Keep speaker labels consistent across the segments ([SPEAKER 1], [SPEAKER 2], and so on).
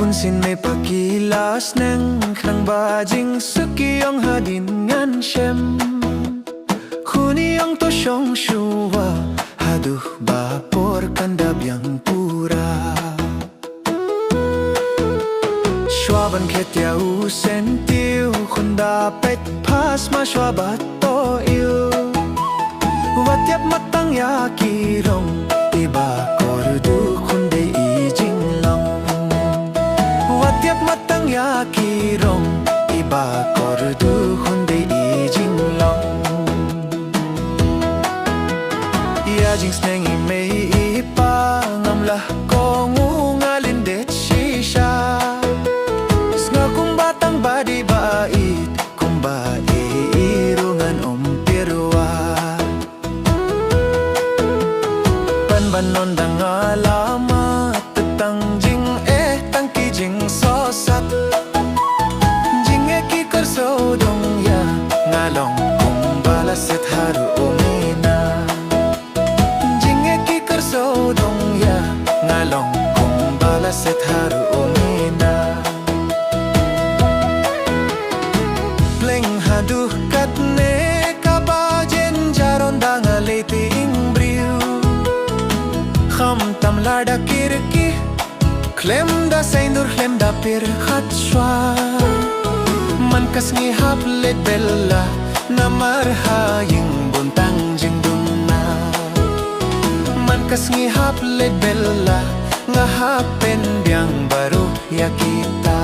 [SPEAKER 1] Sin may pakilas ng bajing sukiyong hadin ngan shem Kuniyong to siyong shuwa haduh bapor kandabyang pura Shwaban ketya usentiu kundapet pas mashwabat to il Watyap matang yakirong iba kordu kunde ijing long Watyap matang yakirong iba kordu kunde ijing long Yajing snengi may ipangamlah kong ungalindet shisha Snga kung batang badi bait kung irungan umpirwa Banbanon dang alamat tetang jing tangki jing sosat Jing kikar sodong ya ngalong kung balaset haru umina Jing kikar sodong ya ngalong kung balaset haru umina Pleng haduh katne kabajen jaron dangaleti ingbriu Kham tam lada kirki Klem da seindur klem da pir khatshwa Man kas ngi haplet bella na marhaying buntang jingduna Man kas ngi haplet bella nga hapen biang baru ya kita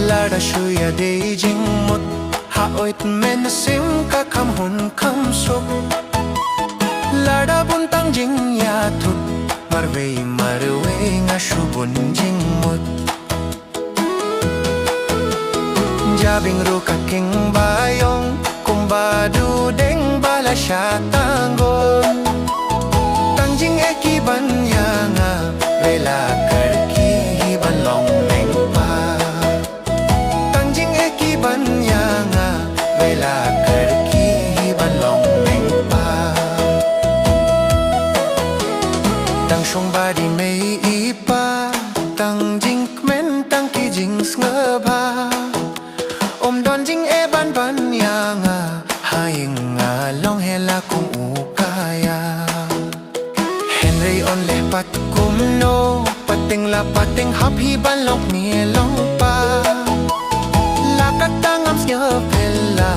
[SPEAKER 1] Lada shuya de jing mut ha oit men sim ka kham hun kham suk Lada buntang jing ya thut marve nga shubun jing mut Jabing ru ka king bayong kumbadu deng bala sha tangon Tang jing eki ban ya nga vela karki ban long leng pa Ban nga vela karki ban long meng pa Tang shong badi may ipa Tang jing kmen tang ki jing snga ba Om don jing ban nga Haying nga long hela kung ukaya Henry on leh pat kumno Pating la pating hap hi ban lok ni long pa Katangam snyo pela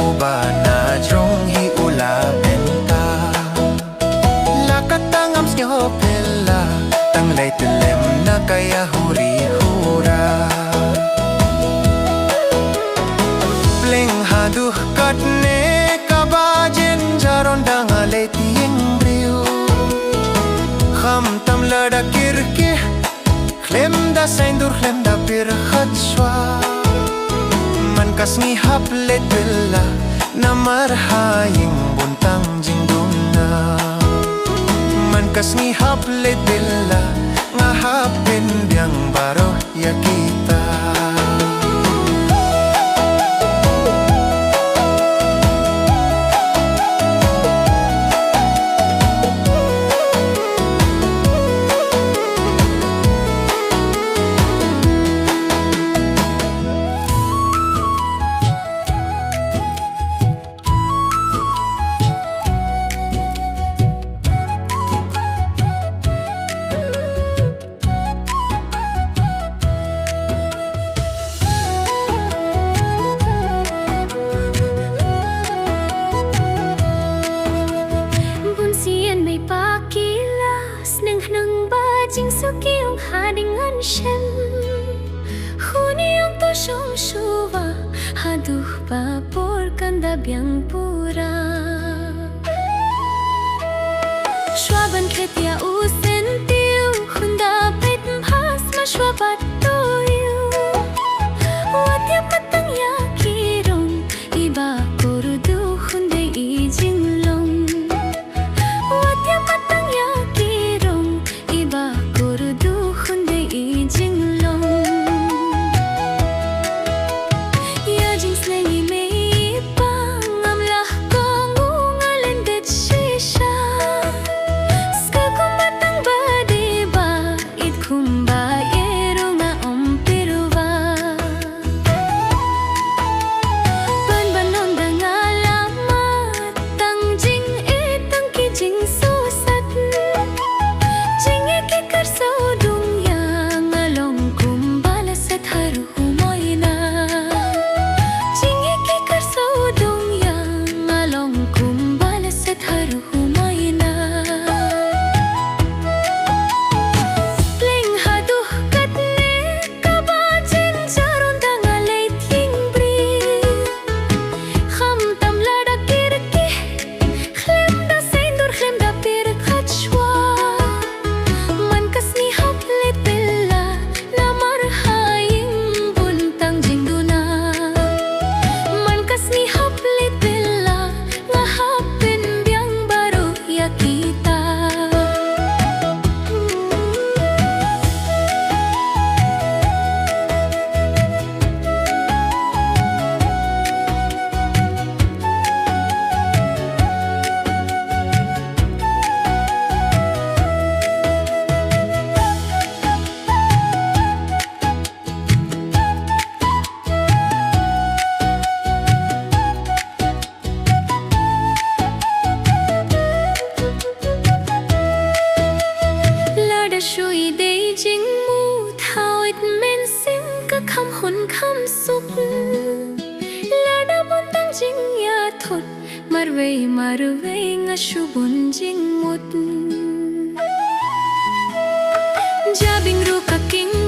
[SPEAKER 1] Uba na drong hi ula benta Lakatangam snyo pela Tang lay tilem na kaya huri hura Pleng haduh katne kabajen jaron danga lay tiyeng briu Kham tam lada kirki Klem da seindur klem da pir khatswa Man kas ngi haplet bella na marhaying buntang jingduna Man kas ngi haplet bella nga hapen biang baro ya kita
[SPEAKER 2] Jing sukiyong hadingan shem Kuniyong to siyong shuwa Haduh bapor kandabyang pura Shwaban ketya usentiu Kunda pet mhas ช่วยได้จริงมูเท่าอิดเมนสิ่งก็คำหนคำสุขและดาบุญตั้งจริงอย่าทดมารเวงาชูบุญจริงหมดจะบิงรู้กะกิง